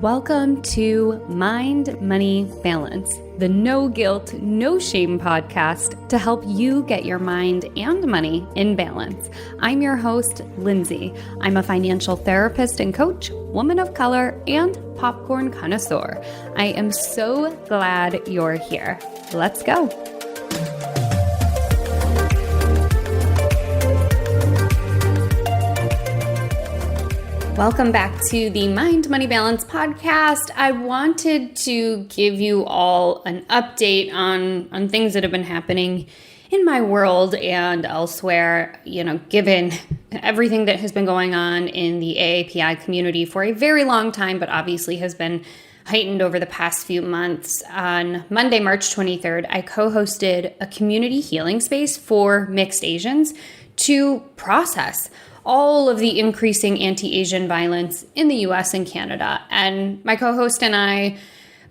Welcome to Mind, Money, Balance, the no guilt, no shame podcast to help you get your mind and money in balance. I'm your host, Lindsay. I'm a financial therapist and coach, woman of color, and popcorn connoisseur. I am so glad you're here. Let's go. Welcome back to the Mind, Money, Balance podcast. I wanted to give you all an update on things that have been happening in my world and elsewhere, given everything that has been going on in the AAPI community for a very long time, but obviously has been heightened over the past few months. On Monday, March 23rd, I co-hosted a community healing space for mixed Asians to process all of the increasing anti-Asian violence in the US and Canada. And my co-host and I,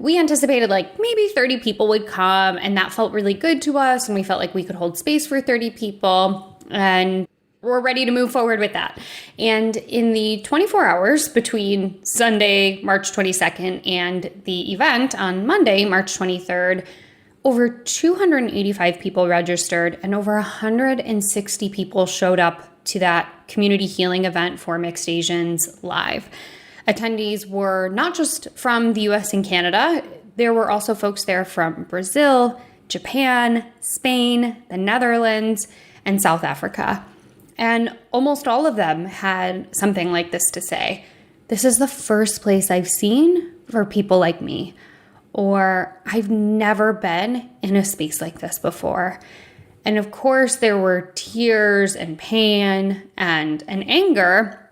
we anticipated maybe 30 people would come, and that felt really good to us. And we felt like we could hold space for 30 people, and we're ready to move forward with that. And in the 24 hours between Sunday, March 22nd, and the event on Monday, March 23rd, over 285 people registered and over 160 people showed up to that community healing event for mixed Asians live. Attendees were not just from the US and Canada, there were also folks there from Brazil, Japan, Spain, the Netherlands, and South Africa. And almost all of them had something like this to say. This is the first place I've seen for people like me, or I've never been in a space like this before. And of course, there were tears and pain and anger,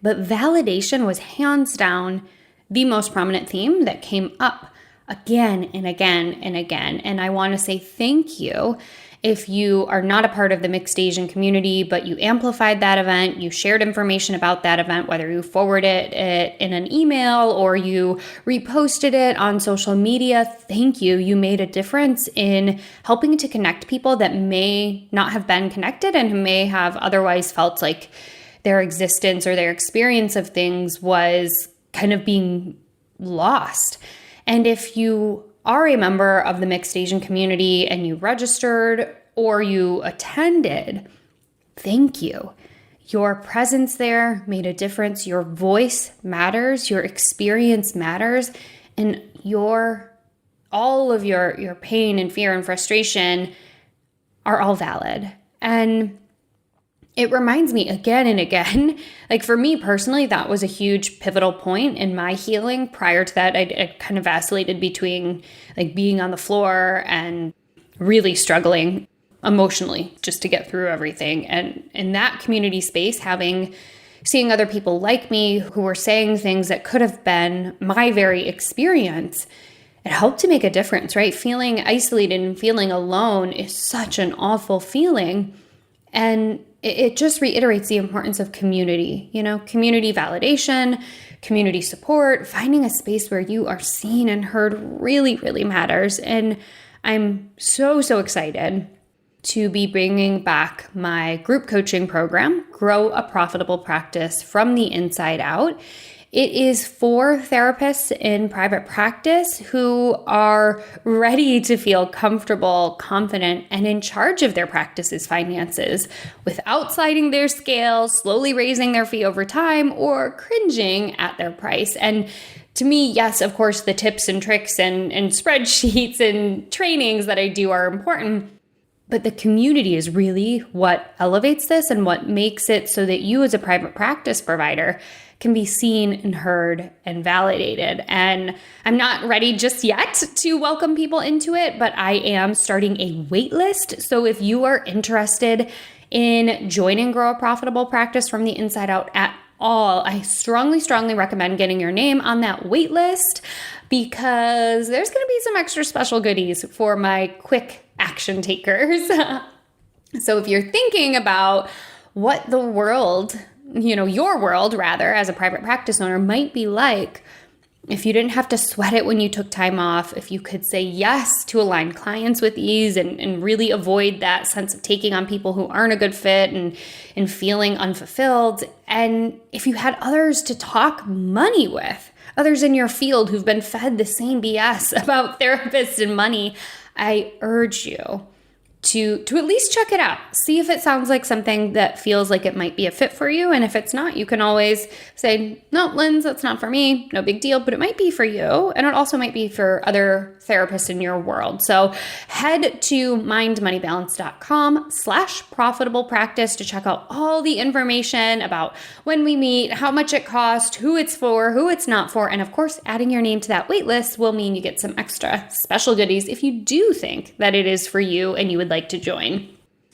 but validation was hands down the most prominent theme that came up again and again and again. And I want to say thank you. If you are not a part of the mixed Asian community, but you amplified that event, you shared information about that event, whether you forwarded it in an email or you reposted it on social media, thank you. You made a difference in helping to connect people that may not have been connected and who may have otherwise felt like their existence or their experience of things was kind of being lost. And if you are a member of the mixed Asian community and you registered or you attended, thank you. Your presence there made a difference. Your voice matters. Your experience matters. And all of your pain and fear and frustration are all valid. And it reminds me again and again, for me personally, that was a huge pivotal point in my healing. Prior to that, I kind of vacillated between being on the floor and really struggling emotionally just to get through everything. And in that community space, seeing other people like me who were saying things that could have been my very experience, it helped to make a difference, right? Feeling isolated and feeling alone is such an awful feeling. And it just reiterates the importance of community, community validation, community support. Finding a space where you are seen and heard really, really matters. And I'm so excited to be bringing back my group coaching program, Grow a Profitable Practice from the Inside Out. It is for therapists in private practice who are ready to feel comfortable, confident, and in charge of their practice's finances without sliding their scale, slowly raising their fee over time, or cringing at their price. And to me, yes, of course, the tips and tricks and spreadsheets and trainings that I do are important. But the community is really what elevates this and what makes it so that you as a private practice provider can be seen and heard and validated. And I'm not ready just yet to welcome people into it, but I am starting a wait list. So if you are interested in joining Grow a Profitable Practice from the Inside Out at all, I strongly recommend getting your name on that wait list, because there's going to be some extra special goodies for my quick action takers. So if you're thinking about what the world, your world rather, as a private practice owner might be like, if you didn't have to sweat it when you took time off, if you could say yes to align clients with ease and really avoid that sense of taking on people who aren't a good fit and feeling unfulfilled, and if you had others to talk money with, others in your field who've been fed the same BS about therapists and money, I urge you to at least check it out. See if it sounds like something that feels like it might be a fit for you. And if it's not, you can always say, no, Linz, that's not for me. No big deal, but it might be for you. And it also might be for other therapists in your world. So head to mindmoneybalance.com/profitable practice to check out all the information about when we meet, how much it costs, who it's for, who it's not for. And of course, adding your name to that wait list will mean you get some extra special goodies if you do think that it is for you and you would like to join.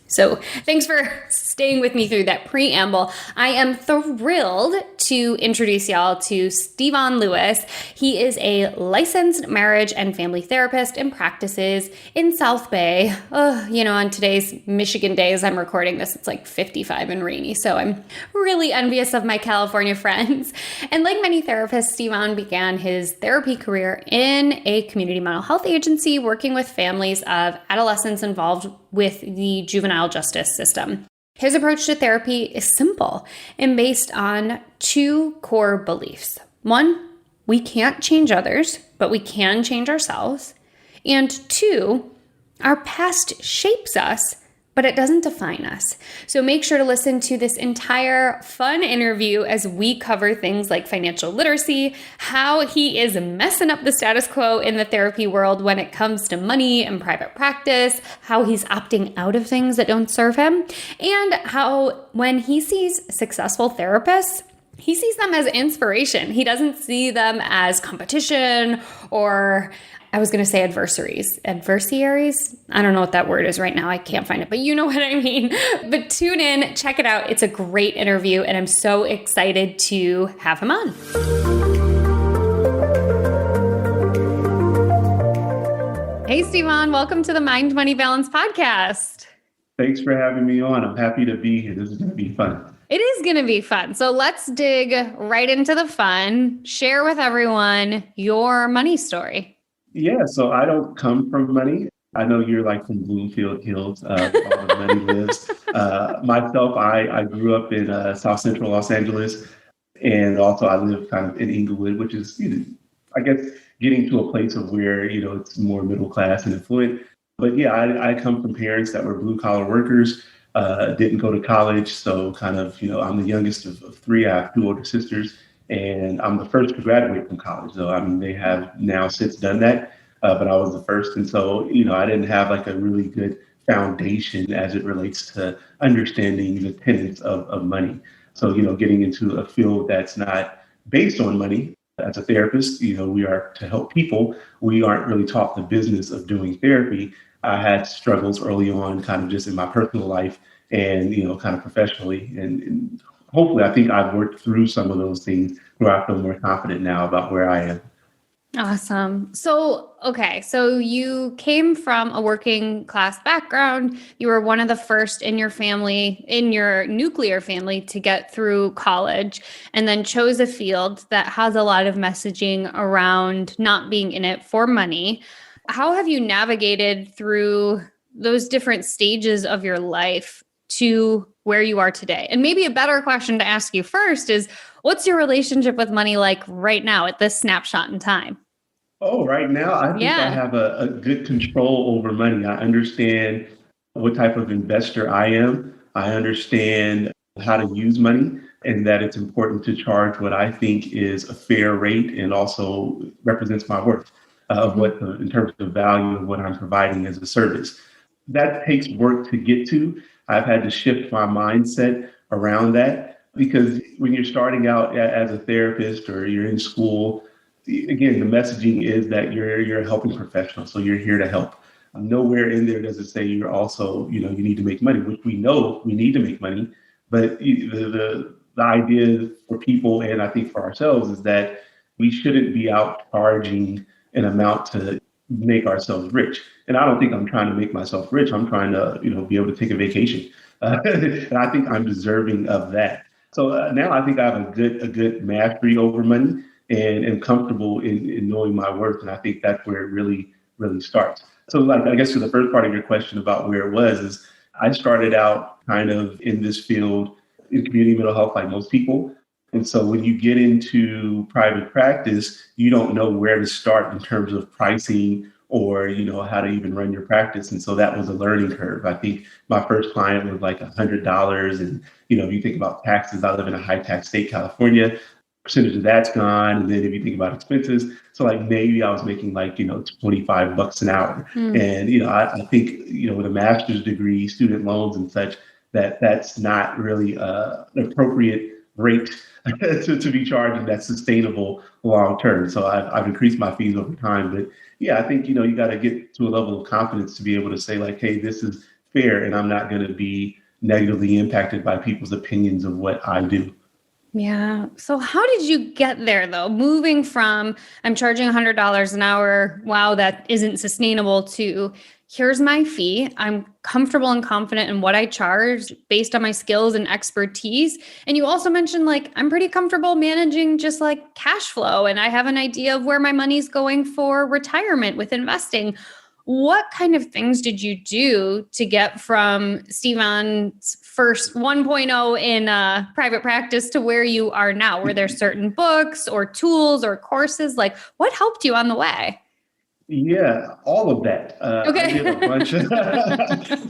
So thanks for staying with me through that preamble. I am thrilled to introduce y'all to Stevon Lewis. He is a licensed marriage and family therapist and practices in South Bay. On today's Michigan day as I'm recording this, it's like 55 and rainy. So I'm really envious of my California friends. And like many therapists, Stevon began his therapy career in a community mental health agency working with families of adolescents involved with the juvenile justice system. His approach to therapy is simple and based on two core beliefs. One, we can't change others, but we can change ourselves. And two, our past shapes us, but it doesn't define us. So make sure to listen to this entire fun interview as we cover things like financial literacy, how he is messing up the status quo in the therapy world when it comes to money and private practice, how he's opting out of things that don't serve him, and how when he sees successful therapists, he sees them as inspiration. He doesn't see them as competition or I was going to say adversaries. I don't know what that word is right now. I can't find it, but you know what I mean. But tune in, check it out. It's a great interview, and I'm so excited to have him on. Hey, Stevon, welcome to the Mind Money Balance podcast. Thanks for having me on. I'm happy to be here. This is going to be fun. It is going to be fun. So let's dig right into the fun. Share with everyone your money story. Yeah, so I don't come from money. I know you're like from Bloomfield Hills, all the money lives. Myself, I grew up in South Central Los Angeles, and also I live kind of in Inglewood, which is, I guess, getting to a place of where, it's more middle class and affluent. But yeah, I come from parents that were blue collar workers, didn't go to college. So kind of, I'm the youngest of three. I have two older sisters. And I'm the first to graduate from college. So, they have now since done that, but I was the first. And so, I didn't have like a really good foundation as it relates to understanding the tenets of money. So, getting into a field that's not based on money. As a therapist, we are to help people. We aren't really taught the business of doing therapy. I had struggles early on, kind of just in my personal life and, kind of professionally. And hopefully, I think I've worked through some of those things where I feel more confident now about where I am. Awesome. So you came from a working class background. You were one of the first in your family, in your nuclear family, to get through college, and then chose a field that has a lot of messaging around not being in it for money. How have you navigated through those different stages of your life to where you are today? And maybe a better question to ask you first is, what's your relationship with money like right now at this snapshot in time? Oh, right now, I think I have a good control over money. I understand what type of investor I am. I understand how to use money and that it's important to charge what I think is a fair rate and also represents my worth of in terms of the value of what I'm providing as a service. That takes work to get to. I've had to shift my mindset around that because when you're starting out as a therapist or you're in school, again, the messaging is that you're a helping professional, so you're here to help. Nowhere in there does it say you're also, you need to make money, which we know we need to make money. But the idea for people, and I think for ourselves, is that we shouldn't be out charging an amount to make ourselves rich. And I don't think I'm trying to make myself rich. I'm trying to, be able to take a vacation. And I think I'm deserving of that. So now I think I have a good mastery over money and am comfortable in knowing my worth. And I think that's where it really, really starts. So I guess to the first part of your question about where it was is I started out kind of in this field in community mental health like most people. And so when you get into private practice, you don't know where to start in terms of pricing or, how to even run your practice. And so that was a learning curve. I think my first client was like $100. And, if you think about taxes, I live in a high tax state, California, percentage of that's gone. And then if you think about expenses, so like maybe I was making like, $25 an hour. And, I think, with a master's degree, student loans and such, that's not really an appropriate rate to be charged, and that's sustainable long term. So I've increased my fees over time. But yeah, I think, you got to get to a level of confidence to be able to say like, hey, this is fair and I'm not going to be negatively impacted by people's opinions of what I do. Yeah. So how did you get there though? Moving from I'm charging $100 an hour. Wow, that isn't sustainable to here's my fee. I'm comfortable and confident in what I charge based on my skills and expertise. And you also mentioned like I'm pretty comfortable managing just like cash flow and I have an idea of where my money's going for retirement with investing. What kind of things did you do to get from Stevon's first 1.0 in private practice to where you are now? Were there certain books or tools or courses? Like what helped you on the way? Yeah, all of that. Okay.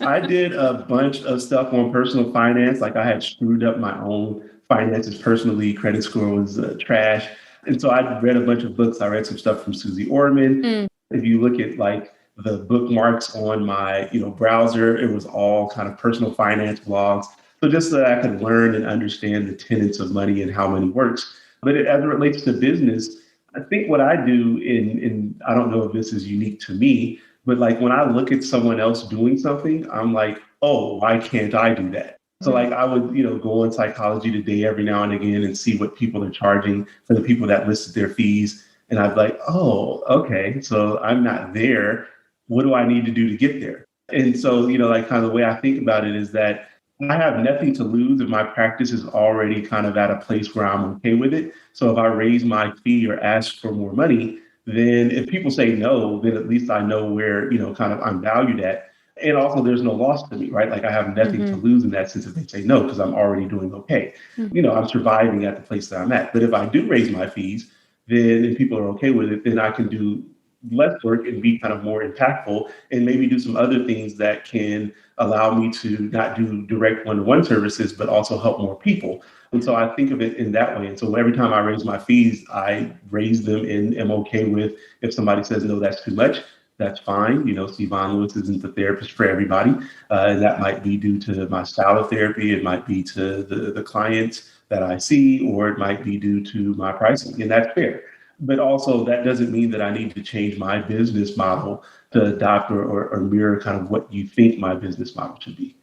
I did a bunch of stuff on personal finance. Like I had screwed up my own finances personally. Credit score was trash. And so I read a bunch of books. I read some stuff from Susie Orman. If you look at like the bookmarks on my, browser, it was all kind of personal finance blogs. So just so that I could learn and understand the tenets of money and how money works. But as it relates to business, I think what I do in I don't know if this is unique to me, but like when I look at someone else doing something, I'm like, oh, why can't I do that? So like I would, go on Psychology Today every now and again and see what people are charging for the people that listed their fees. And I'd be like, oh, okay, so I'm not there. What do I need to do to get there? And so, like kind of the way I think about it is that I have nothing to lose if my practice is already kind of at a place where I'm okay with it. So if I raise my fee or ask for more money, then if people say no, then at least I know where, kind of I'm valued at. And also there's no loss to me, right? Like I have nothing to lose in that sense if they say no, because I'm already doing okay. I'm surviving at the place that I'm at. But if I do raise my fees, then if people are okay with it, then I can do less work and be kind of more impactful and maybe do some other things that can allow me to not do direct one-to-one services, but also help more people. And so I think of it in that way. And so every time I raise my fees, I raise them and am okay with if somebody says, no, that's too much, that's fine. Stevon Lewis isn't the therapist for everybody. And that might be due to my style of therapy. It might be to the clients that I see, or it might be due to my pricing. And that's fair. But also that doesn't mean that I need to change my business model to adopt or mirror kind of what you think my business model should be.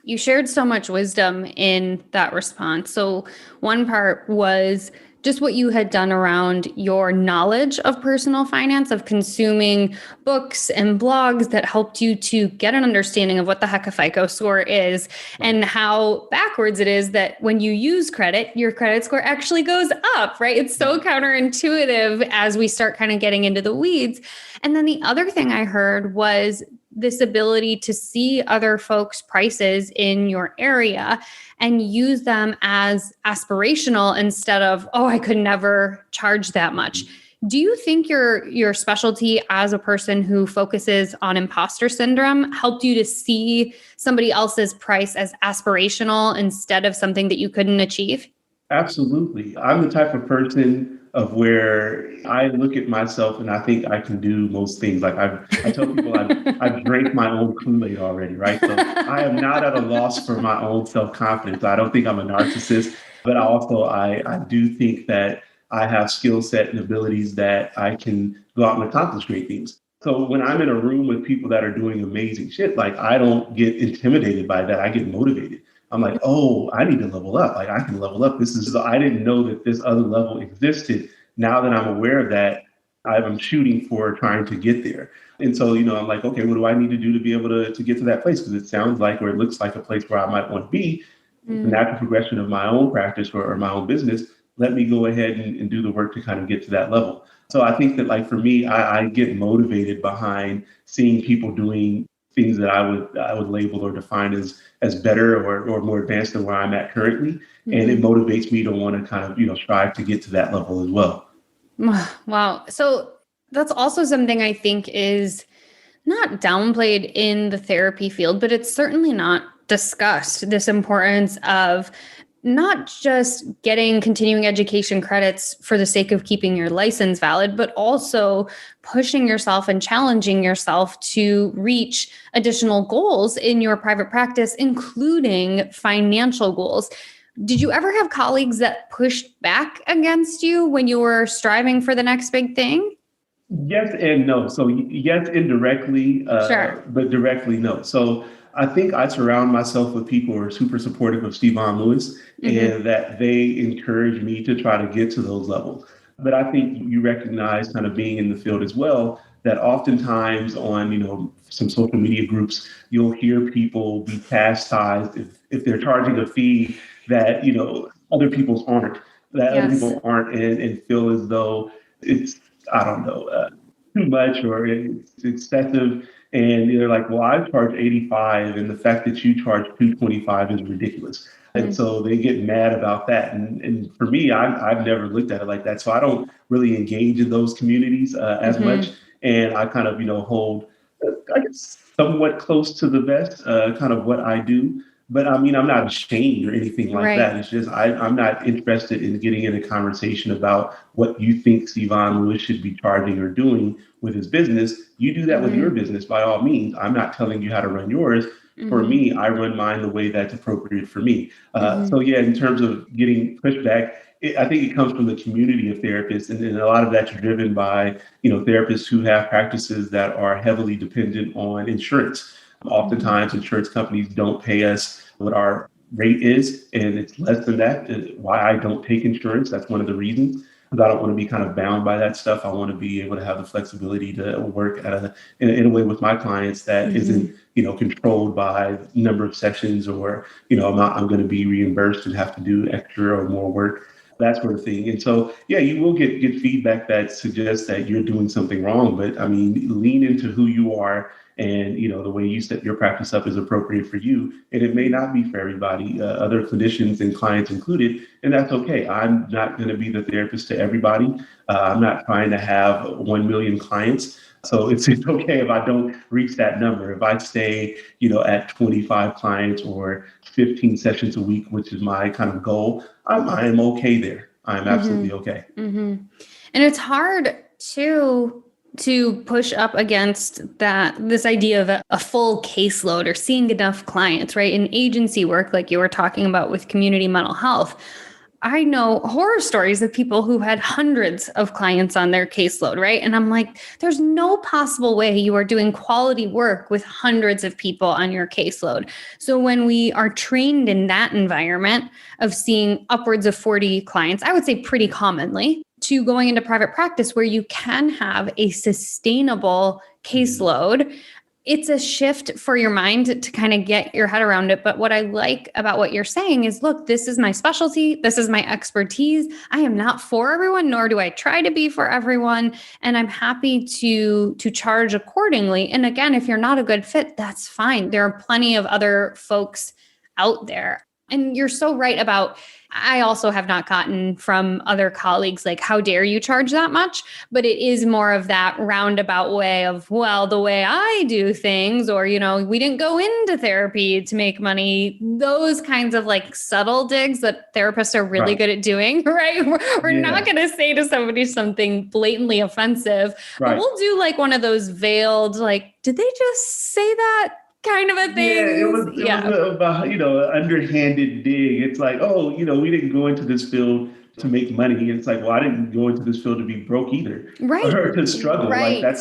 You shared so much wisdom in that response. So one part was just what you had done around your knowledge of personal finance, of consuming books and blogs that helped you to get an understanding of what the heck a FICO score is and how backwards it is that when you use credit, your credit score actually goes up, right? It's so counterintuitive as we start kind of getting into the weeds. And then the other thing I heard was this ability to see other folks' prices in your area and use them as aspirational instead of, oh, I could never charge that much. Do you think your specialty as a person who focuses on imposter syndrome helped you to see somebody else's price as aspirational instead of something that you couldn't achieve? Absolutely. I'm the type of person of where I look at myself and I think I can do most things. Like I tell people I've drank my own Kool-Aid already, right? So I am not at a loss for my own self-confidence. I don't think I'm a narcissist, but I do think that I have skill set and abilities that I can go out and accomplish great things. So when I'm in a room with people that are doing amazing shit, like I don't get intimidated by that. I get motivated. I'm like, oh, I need to level up. Like I can level up. I didn't know that this other level existed. Now that I'm aware of that, I'm shooting for trying to get there. And so, I'm like, okay, what do I need to do to be able to get to that place? Because it sounds like, or it looks like a place where I might want to be. The natural progression of my own practice or my own business, let me go ahead and do the work to kind of get to that level. So I think that like for me, I get motivated behind seeing people doing things that I would label or define as better or more advanced than where I'm at currently. Mm-hmm. And it motivates me to want to kind of, strive to get to that level as well. Wow. So that's also something I think is not downplayed in the therapy field, but it's certainly not discussed, this importance of not just getting continuing education credits for the sake of keeping your license valid, but also pushing yourself and challenging yourself to reach additional goals in your private practice, including financial goals. Did you ever have colleagues that pushed back against you when you were striving for the next big thing? Yes and no. So yes, indirectly, Sure. But directly, no. So I think I surround myself with people who are super supportive of Stevon Lewis, mm-hmm. and that they encourage me to try to get to those levels. But I think you recognize, kind of being in the field as well, that oftentimes on, some social media groups, you'll hear people be chastised if they're charging a fee that, other people aren't, and feel as though it's, I don't know, too much or it's excessive. And they're like, well, I charge 85 and the fact that you charge 225 is ridiculous. Mm-hmm. And so they get mad about that. And for me, I've never looked at it like that. So I don't really engage in those communities as mm-hmm. much. And I kind of, hold, I guess, somewhat close to the vest, kind of what I do. But I mean, I'm not ashamed or anything like that. It's just I'm not interested in getting in a conversation about what you think Stevon Lewis should be charging or doing with his business. You do that mm-hmm. with your business, by all means. I'm not telling you how to run yours. Mm-hmm. For me, I run mine the way that's appropriate for me. Mm-hmm. So yeah, in terms of getting pushback, I think it comes from the community of therapists, and a lot of that's driven by therapists who have practices that are heavily dependent on insurance. Oftentimes, insurance companies don't pay us what our rate is, and it's less than that. Why I don't take insurance, that's one of the reasons. Because I don't want to be kind of bound by that stuff. I want to be able to have the flexibility to work in a way with my clients that mm-hmm. isn't controlled by number of sessions or I'm going to be reimbursed and have to do extra or more work, that sort of thing. And so, yeah, you will get feedback that suggests that you're doing something wrong. But I mean, lean into who you are. And, the way you set your practice up is appropriate for you. And it may not be for everybody, other clinicians and clients included. And that's okay. I'm not going to be the therapist to everybody. I'm not trying to have 1 million clients. So it's okay if I don't reach that number. If I stay, at 25 clients or 15 sessions a week, which is my kind of goal, I'm okay there. I'm absolutely mm-hmm. okay. Mm-hmm. And it's hard to push up against this idea of a full caseload or seeing enough clients, right? In agency work, like you were talking about with community mental health, I know horror stories of people who had hundreds of clients on their caseload, right? And I'm like, there's no possible way you are doing quality work with hundreds of people on your caseload. So when we are trained in that environment of seeing upwards of 40 clients, I would say pretty commonly, to going into private practice where you can have a sustainable caseload, it's a shift for your mind to kind of get your head around it. But what I like about what you're saying is, look, this is my specialty. This is my expertise. I am not for everyone, nor do I try to be for everyone. And I'm happy to charge accordingly. And again, if you're not a good fit, that's fine. There are plenty of other folks out there. And you're so right about, I also have not gotten from other colleagues, like, how dare you charge that much? But it is more of that roundabout way of, well, the way I do things, or, we didn't go into therapy to make money. Those kinds of like subtle digs that therapists are really good at doing, right? We're not going to say to somebody something blatantly offensive, but we'll do like one of those veiled, like, did they just say that? Kind of a thing. Yeah, it was about, an underhanded dig. It's like, oh, we didn't go into this field to make money. It's like, well, I didn't go into this field to be broke either. Right. Or to struggle. Right. Like,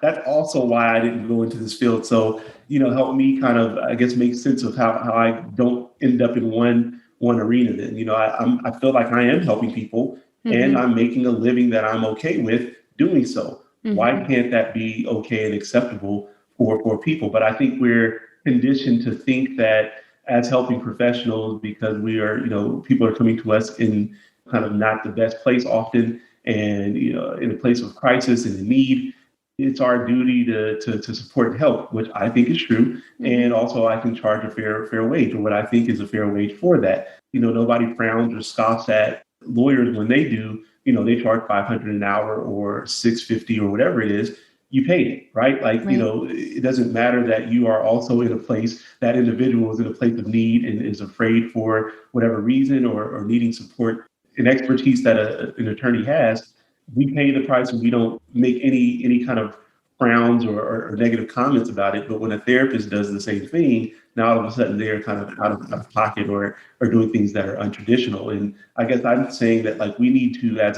that's also why I didn't go into this field. So, help me kind of, I guess, make sense of how I don't end up in one arena then. I feel like I am helping people mm-hmm. and I'm making a living that I'm okay with doing so. Mm-hmm. Why can't that be okay and acceptable for people? But I think we're conditioned to think that as helping professionals, because we are, people are coming to us in kind of not the best place often, and in a place of crisis and in need, it's our duty to support and help, which I think is true. Mm-hmm. And also I can charge a fair wage, or what I think is a fair wage for that. Nobody frowns or scoffs at lawyers when they do, they charge $500 an hour or $650 or whatever it is. You paid it, right? Like, right. It doesn't matter that you are also in a place, that individual is in a place of need and is afraid for whatever reason or needing support and expertise that an attorney has. We pay the price and we don't make any kind of frowns or negative comments about it. But when a therapist does the same thing, now all of a sudden they're kind of out of pocket or doing things that are untraditional. And I guess I'm saying that, like, we need to, as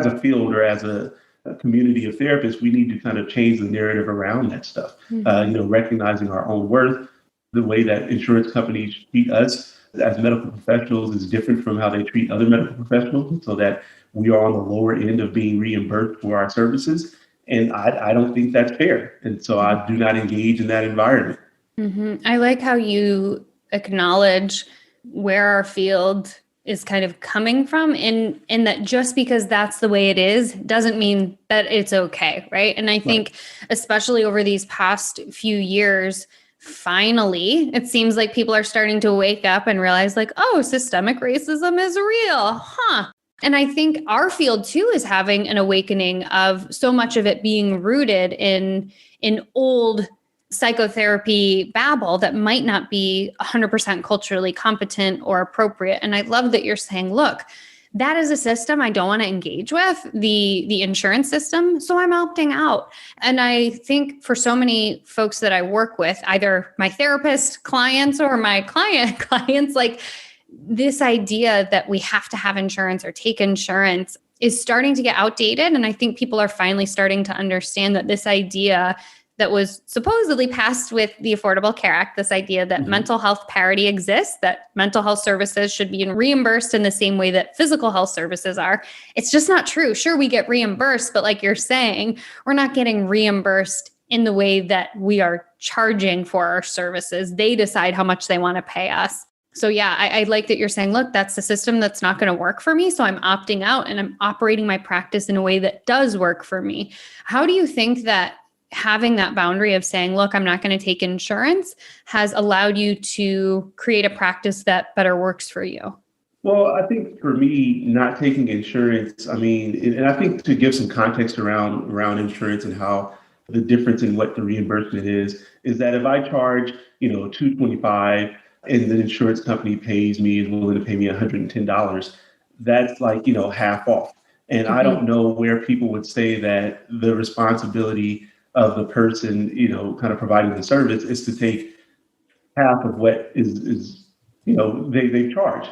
a field or as a community of therapists, we need to kind of change the narrative around that stuff. Mm-hmm. Recognizing our own worth, the way that insurance companies treat us as medical professionals is different from how they treat other medical professionals, so that we are on the lower end of being reimbursed for our services. And I don't think that's fair. And so I do not engage in that environment. Mm-hmm. I like how you acknowledge where our field is kind of coming from, and that just because that's the way it is doesn't mean that it's okay, right? And I think especially over these past few years, finally, it seems like people are starting to wake up and realize, like, oh, systemic racism is real, huh? And I think our field too is having an awakening of so much of it being rooted in old psychotherapy babble that might not be 100% culturally competent or appropriate. And I love that you're saying, look, that is a system I don't want to engage with, the insurance system, so I'm opting out. And I think for so many folks that I work with, either my therapist clients or my client clients, like, this idea that we have to have insurance or take insurance is starting to get outdated. And I think people are finally starting to understand that this idea that was supposedly passed with the Affordable Care Act, this idea that mm-hmm. mental health parity exists, that mental health services should be reimbursed in the same way that physical health services are. It's just not true. Sure, we get reimbursed, but like you're saying, we're not getting reimbursed in the way that we are charging for our services. They decide how much they want to pay us. So yeah, I like that you're saying, look, that's the system that's not going to work for me. So I'm opting out and I'm operating my practice in a way that does work for me. How do you think that having that boundary of saying, look, I'm not going to take insurance has allowed you to create a practice that better works for you? Well, I think for me, not taking insurance, and I think to give some context around insurance and how the difference in what the reimbursement is that if I charge, $225 and the insurance company is willing to pay me $110, that's like, half off. And mm-hmm. I don't know where people would say that the responsibility of the person, kind of providing the service is to take half of what is they charge.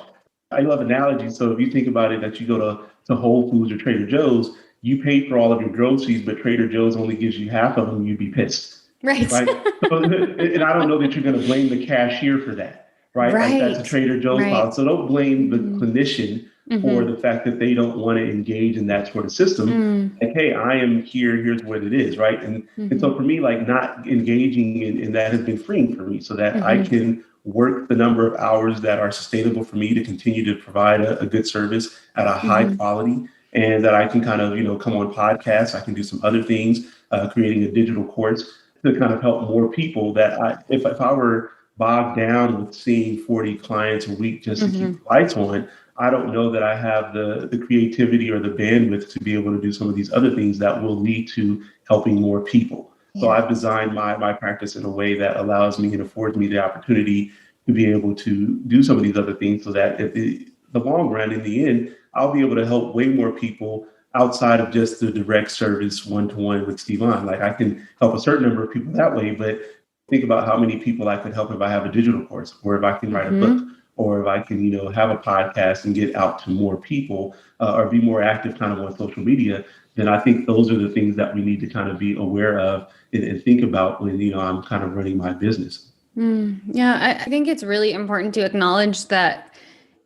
I love analogies. So if you think about it, that you go to Whole Foods or Trader Joe's, you pay for all of your groceries, but Trader Joe's only gives you half of them, you'd be pissed. Right. So, and I don't know that you're going to blame the cashier for that. Right. Like, that's a Trader Joe's policy. So don't blame the mm-hmm. clinician mm-hmm. for the fact that they don't want to engage in that sort of system. Mm. Like, hey, I am here. Here's what it is. Right. And so for me, like, not engaging in that has been freeing for me, so that mm-hmm. I can work the number of hours that are sustainable for me to continue to provide a good service at a high mm-hmm. quality, and that I can kind of, come on podcasts. I can do some other things, creating a digital course to kind of help more people that if I were bogged down with seeing 40 clients a week just to mm-hmm. keep the lights on, I don't know that I have the creativity or the bandwidth to be able to do some of these other things that will lead to helping more people. Yeah. So I've designed my practice in a way that allows me and affords me the opportunity to be able to do some of these other things, so that at the long run, in the end, I'll be able to help way more people outside of just the direct service one-to-one with Stevon. Like, I can help a certain number of people that way, but think about how many people I could help if I have a digital course, or if I can write mm-hmm. a book, or if I can, have a podcast and get out to more people, or be more active kind of on social media. Then I think those are the things that we need to kind of be aware of and think about when, I'm kind of running my business. Yeah, I think it's really important to acknowledge that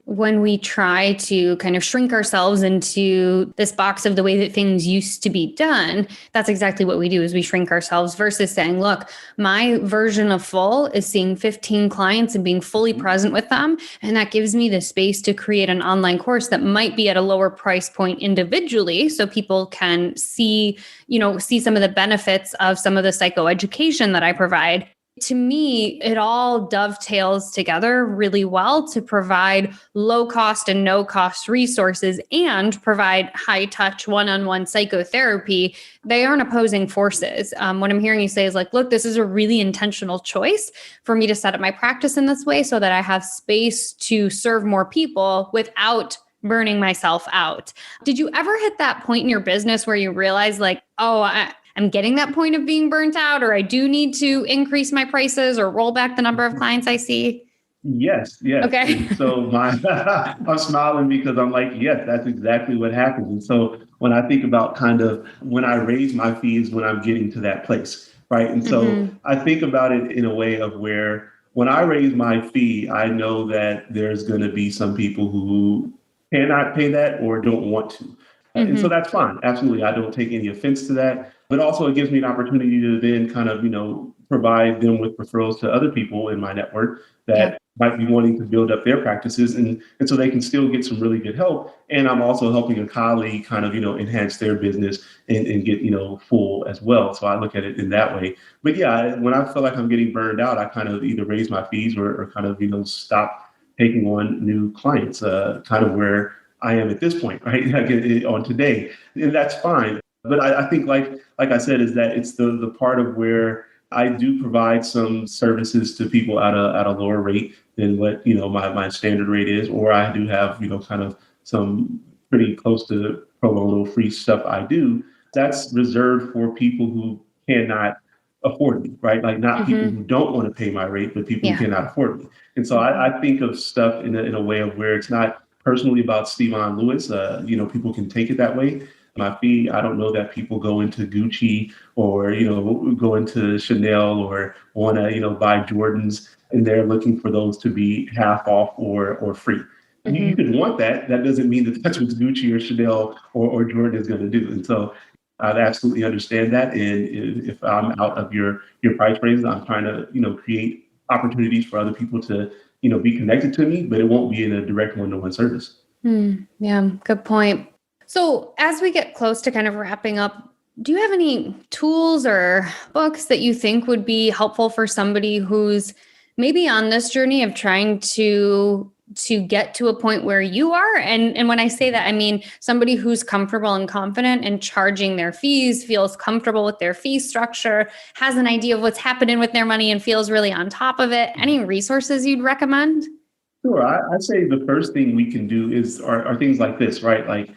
when we try to kind of shrink ourselves into this box of the way that things used to be done, that's exactly what we do is we shrink ourselves versus saying, look, my version of full is seeing 15 clients and being fully present with them. And that gives me the space to create an online course that might be at a lower price point individually. So people can see some of the benefits of some of the psychoeducation that I provide. To me, it all dovetails together really well to provide low cost and no cost resources and provide high touch one-on-one psychotherapy. They aren't opposing forces. What I'm hearing you say is like, look, this is a really intentional choice for me to set up my practice in this way so that I have space to serve more people without burning myself out. Did you ever hit that point in your business where you realize like, I'm getting that point of being burnt out, or I do need to increase my prices or roll back the number of clients I see? Yes. Okay. And so I'm smiling because I'm like, yes, that's exactly what happens. And so when I think about kind of when I raise my fees, when I'm getting to that place, right? And so I think about it in a way of where when I raise my fee, I know that there's going to be some people who cannot pay that or don't want to. And so that's fine. Absolutely. I don't take any offense to that. But also it gives me an opportunity to then kind of, provide them with referrals to other people in my network that might be wanting to build up their practices. And so they can still get some really good help. And I'm also helping a colleague kind of, enhance their business and get, full as well. So I look at it in that way. But yeah, when I feel like I'm getting burned out, I kind of either raise my fees or kind of, stop taking on new clients, kind of where I am at this point, right? On today, and that's fine. But I think, like I said, is that it's the part of where I do provide some services to people at a lower rate than what my standard rate is, or I do have kind of some pretty close to pro bono free stuff I do. That's reserved for people who cannot afford me, right? Like not people who don't want to pay my rate, but people who cannot afford me. And so I think of stuff in a way of where it's not personally about Stevon Lewis. People can take it that way. My fee, I don't know that people go into Gucci or, go into Chanel or want to, buy Jordans and they're looking for those to be half off or free. You can want that. That doesn't mean that that's what Gucci or Chanel or Jordan is going to do. And so I absolutely understand that. And if I'm out of your price range, I'm trying to, create opportunities for other people to, be connected to me, but it won't be in a direct one-to-one service. Yeah, good point. So as we get close to kind of wrapping up, do you have any tools or books that you think would be helpful for somebody who's maybe on this journey of trying to get to a point where you are? And when I say that, I mean somebody who's comfortable and confident in charging their fees, feels comfortable with their fee structure, has an idea of what's happening with their money and feels really on top of it. Any resources you'd recommend? Sure. I'd say the first thing we can do are things like this, right? Like,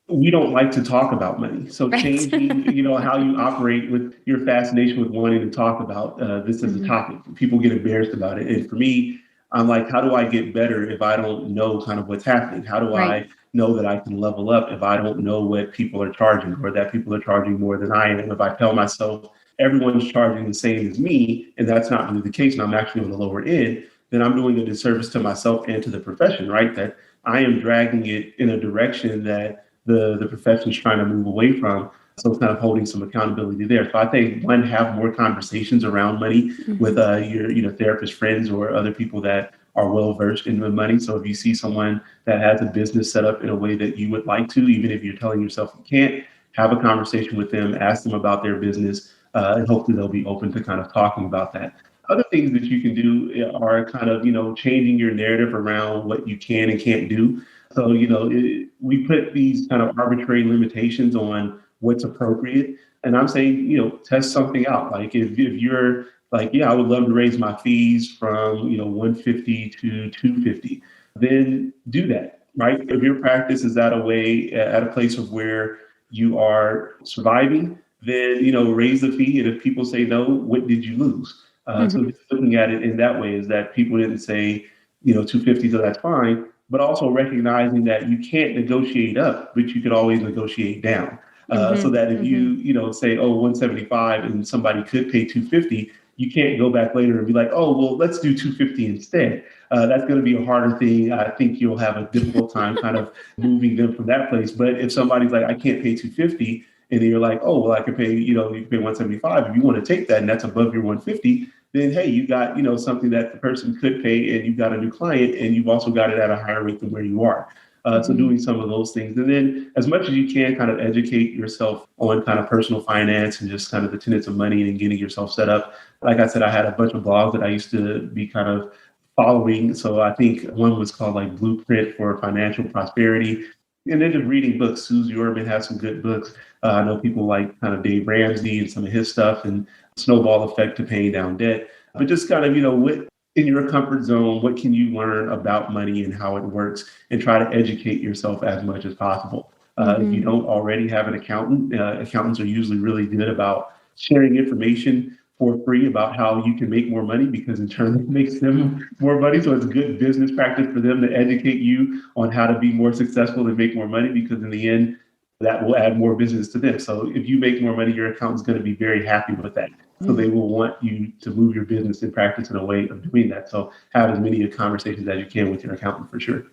we don't like to talk about money. So changing, how you operate with your fascination with wanting to talk about this as a topic. People get embarrassed about it. And for me, I'm like, how do I get better if I don't know kind of what's happening? How do I know that I can level up if I don't know what people are charging or that people are charging more than I am? If I tell myself everyone's charging the same as me, and that's not really the case, and I'm actually on the lower end, then I'm doing a disservice to myself and to the profession, right? That I am dragging it in a direction that the profession is trying to move away from. So kind of holding some accountability there. So I think one, have more conversations around money with your therapist friends or other people that are well versed in the money. So if you see someone that has a business set up in a way that you would like to, even if you're telling yourself you can't, have a conversation with them, ask them about their business, and hopefully they'll be open to kind of talking about that. Other things that you can do are kind of, changing your narrative around what you can and can't do. So, we put these kind of arbitrary limitations on what's appropriate. And I'm saying, test something out. Like if you're like, yeah, I would love to raise my fees from, 150 to 250, then do that, right? If your practice is at a place of where you are surviving, then, raise the fee. And if people say no, what did you lose? So just looking at it in that way is that people didn't say, 250, so that's fine. But also recognizing that you can't negotiate up, but you could always negotiate down. So that if you say, 175 and somebody could pay 250, you can't go back later and be like, oh, well, let's do 250 instead. that's going to be a harder thing. I think you'll have a difficult time kind of moving them from that place. But if somebody's like, I can't pay 250, and then you're like, oh, well, I can pay, you can pay 175. If you want to take that and that's above your 150, then hey, you got, something that the person could pay, and you've got a new client, and you've also got it at a higher rate than where you are. So doing some of those things. And then as much as you can, kind of educate yourself on kind of personal finance and just kind of the tenets of money and getting yourself set up. Like I said, I had a bunch of blogs that I used to be kind of following. So I think one was called like Blueprint for Financial Prosperity. And then just reading books. Susie Orman has some good books. I know people like kind of Dave Ramsey and some of his stuff, and Snowball Effect to Paying Down Debt. But just kind of, what in your comfort zone, what can you learn about money and how it works, and try to educate yourself as much as possible. If you don't already have an accountant, accountants are usually really good about sharing information for free about how you can make more money, because in turn it makes them more money. So it's a good business practice for them to educate you on how to be more successful and make more money, because in the end, that will add more business to them. So if you make more money, your accountant's going to be very happy with that. So they will want you to move your business and practice in a way of doing that. So have as many conversations as you can with your accountant for sure.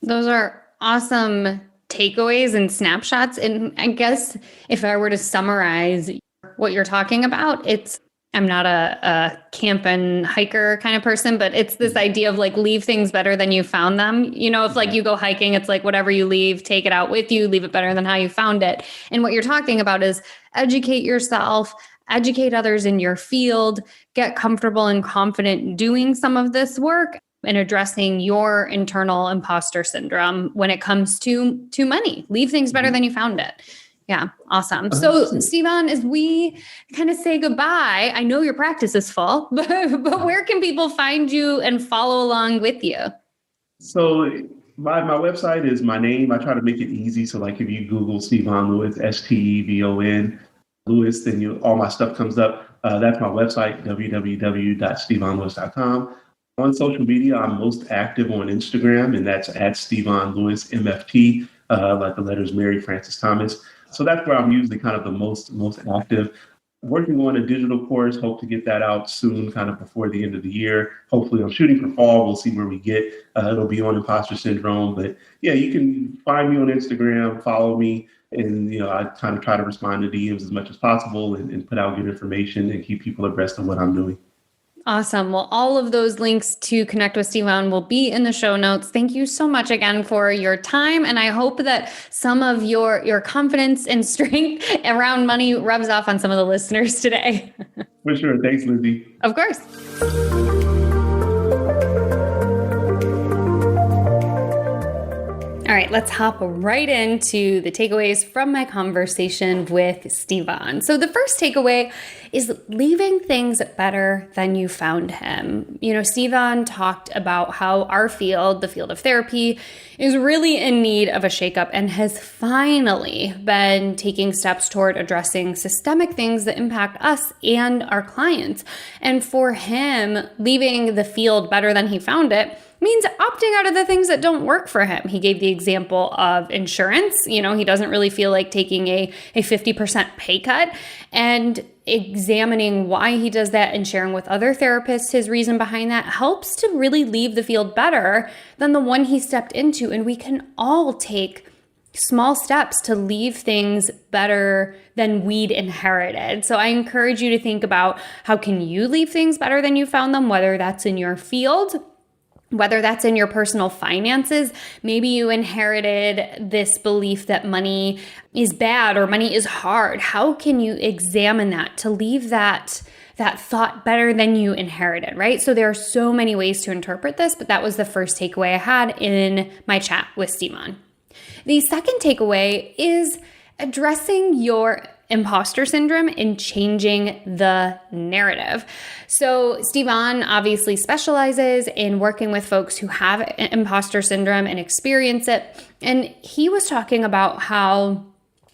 Those are awesome takeaways and snapshots. And I guess if I were to summarize what you're talking about, I'm not a camp and hiker kind of person, but it's this idea of like, leave things better than you found them. If like you go hiking, it's like whatever you leave, take it out with you, leave it better than how you found it. And what you're talking about is educate yourself, educate others in your field, get comfortable and confident doing some of this work and addressing your internal imposter syndrome when it comes to money. Leave things better than you found it. Yeah. Awesome. So Stevon, as we kind of say goodbye, I know your practice is full, but where can people find you and follow along with you? So my website is my name. I try to make it easy. So like if you Google Stevon Lewis, Stevon Lewis, then all my stuff comes up. That's my website, www.stevonlewis.com. On social media, I'm most active on Instagram, and that's at Stevon Lewis MFT, like the letters Mary Francis Thomas. So that's where I'm usually kind of the most active. Working on a digital course, hope to get that out soon, kind of before the end of the year. Hopefully I'm shooting for fall. We'll see where we get. It'll be on imposter syndrome. But yeah, you can find me on Instagram, follow me. And, I kind of try to respond to DMs as much as possible and put out good information and keep people abreast of what I'm doing. Awesome. Well, all of those links to connect with Stevon will be in the show notes. Thank you so much again for your time. And I hope that some of your confidence and strength around money rubs off on some of the listeners today. For sure. Thanks, Lindsay. Of course. All right, let's hop right into the takeaways from my conversation with Stevon. So the first takeaway is leaving things better than you found him. Stevon talked about how our field, the field of therapy, is really in need of a shakeup and has finally been taking steps toward addressing systemic things that impact us and our clients. And for him, leaving the field better than he found it means opting out of the things that don't work for him. He gave the example of insurance. He doesn't really feel like taking a 50% pay cut, and examining why he does that and sharing with other therapists his reason behind that helps to really leave the field better than the one he stepped into. And we can all take small steps to leave things better than we'd inherited. So I encourage you to think about how can you leave things better than you found them, whether that's in your field, whether that's in your personal finances. Maybe you inherited this belief that money is bad or money is hard. How can you examine that to leave that thought better than you inherited, right? So there are so many ways to interpret this, but that was the first takeaway I had in my chat with Stevon. The second takeaway is addressing your imposter syndrome and changing the narrative. So Stevon obviously specializes in working with folks who have imposter syndrome and experience it. And he was talking about how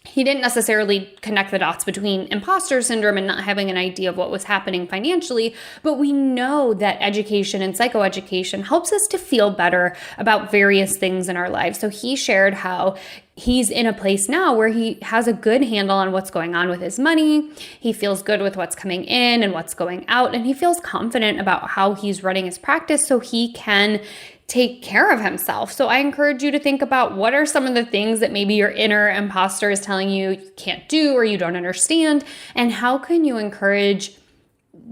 he didn't necessarily connect the dots between imposter syndrome and not having an idea of what was happening financially, but we know that education and psychoeducation helps us to feel better about various things in our lives. So he shared how he's in a place now where he has a good handle on what's going on with his money. He feels good with what's coming in and what's going out, and he feels confident about how he's running his practice so he can take care of himself. So I encourage you to think about what are some of the things that maybe your inner imposter is telling you can't do or you don't understand, and how can you encourage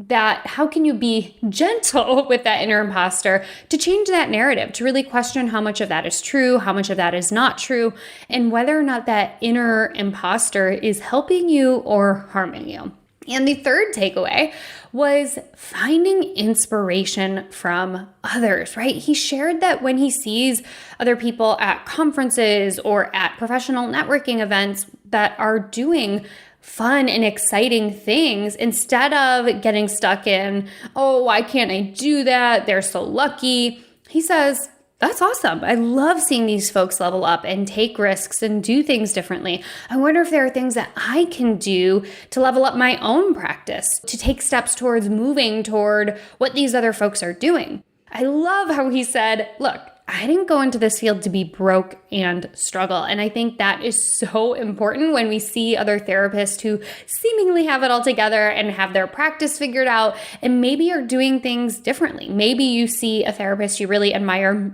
that? How can you be gentle with that inner imposter to change that narrative, to really question how much of that is true, how much of that is not true, and whether or not that inner imposter is helping you or harming you. And the third takeaway was finding inspiration from others, right? He shared that when he sees other people at conferences or at professional networking events that are doing fun and exciting things, instead of getting stuck in, oh, why can't I do that? They're so lucky. He says, that's awesome. I love seeing these folks level up and take risks and do things differently. I wonder if there are things that I can do to level up my own practice, to take steps towards moving toward what these other folks are doing. I love how he said, look, I didn't go into this field to be broke and struggle. And I think that is so important when we see other therapists who seemingly have it all together and have their practice figured out and maybe are doing things differently. Maybe you see a therapist you really admire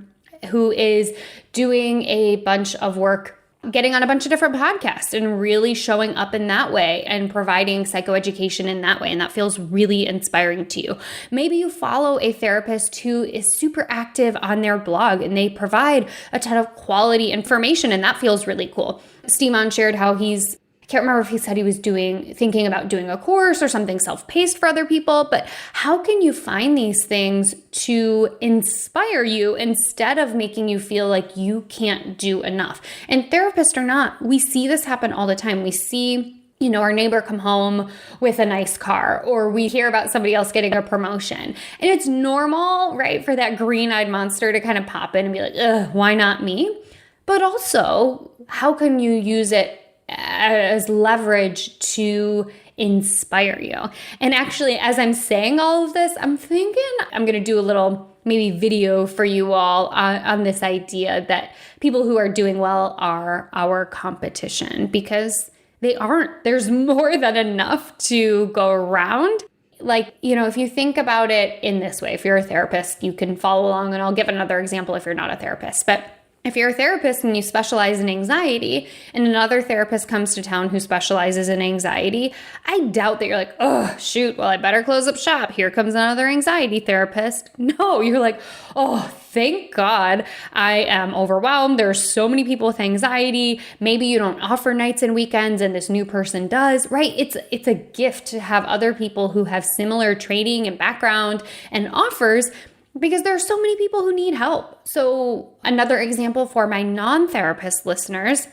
who is doing a bunch of work, getting on a bunch of different podcasts and really showing up in that way and providing psychoeducation in that way. And that feels really inspiring to you. Maybe you follow a therapist who is super active on their blog and they provide a ton of quality information, and that feels really cool. Stevon shared how I can't remember if he said he was thinking about doing a course or something self-paced for other people, but how can you find these things to inspire you instead of making you feel like you can't do enough? And therapists are not. We see this happen all the time. We see our neighbor come home with a nice car, or we hear about somebody else getting a promotion. And it's normal, right, for that green-eyed monster to kind of pop in and be like, ugh, why not me? But also, how can you use it as leverage to inspire you? And actually, as I'm saying all of this, I'm thinking I'm going to do a little maybe video for you all on this idea that people who are doing well are our competition, because they aren't. There's more than enough to go around. Like, if you think about it in this way, if you're a therapist, you can follow along, and I'll give another example if you're not a therapist. But if you're a therapist and you specialize in anxiety and another therapist comes to town who specializes in anxiety, I doubt that you're like, oh, shoot, well, I better close up shop. Here comes another anxiety therapist. No, you're like, oh, thank God I am overwhelmed. There's so many people with anxiety. Maybe you don't offer nights and weekends and this new person does, right? It's a gift to have other people who have similar training and background and offers, because there are so many people who need help. So another example for my non-therapist listeners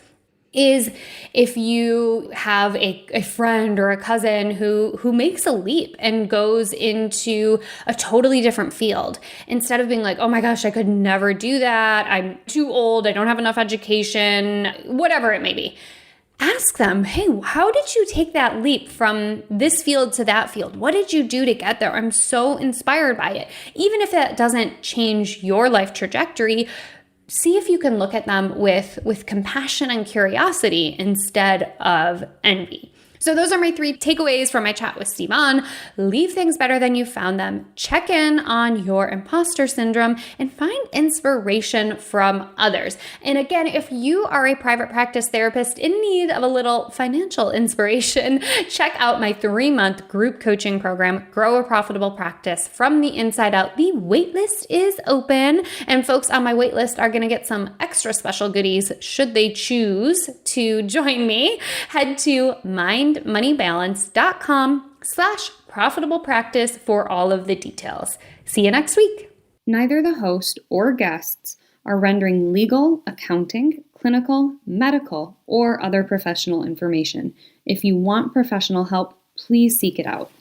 is if you have a friend or a cousin who makes a leap and goes into a totally different field, instead of being like, oh my gosh, I could never do that. I'm too old. I don't have enough education, whatever it may be. Ask them, hey, how did you take that leap from this field to that field? What did you do to get there? I'm so inspired by it. Even if that doesn't change your life trajectory, see if you can look at them with compassion and curiosity instead of envy. So those are my 3 takeaways from my chat with Stevon. Leave things better than you found them. Check in on your imposter syndrome and find inspiration from others. And again, if you are a private practice therapist in need of a little financial inspiration, check out my 3-month group coaching program, Grow a Profitable Practice from the Inside Out. The waitlist is open, and folks on my waitlist are going to get some extra special goodies should they choose to join me. Head to mindmoneybalance.com/profitable practice for all of the details. See you next week. Neither the host or guests are rendering legal, accounting, clinical, medical, or other professional information. If you want professional help, please seek it out.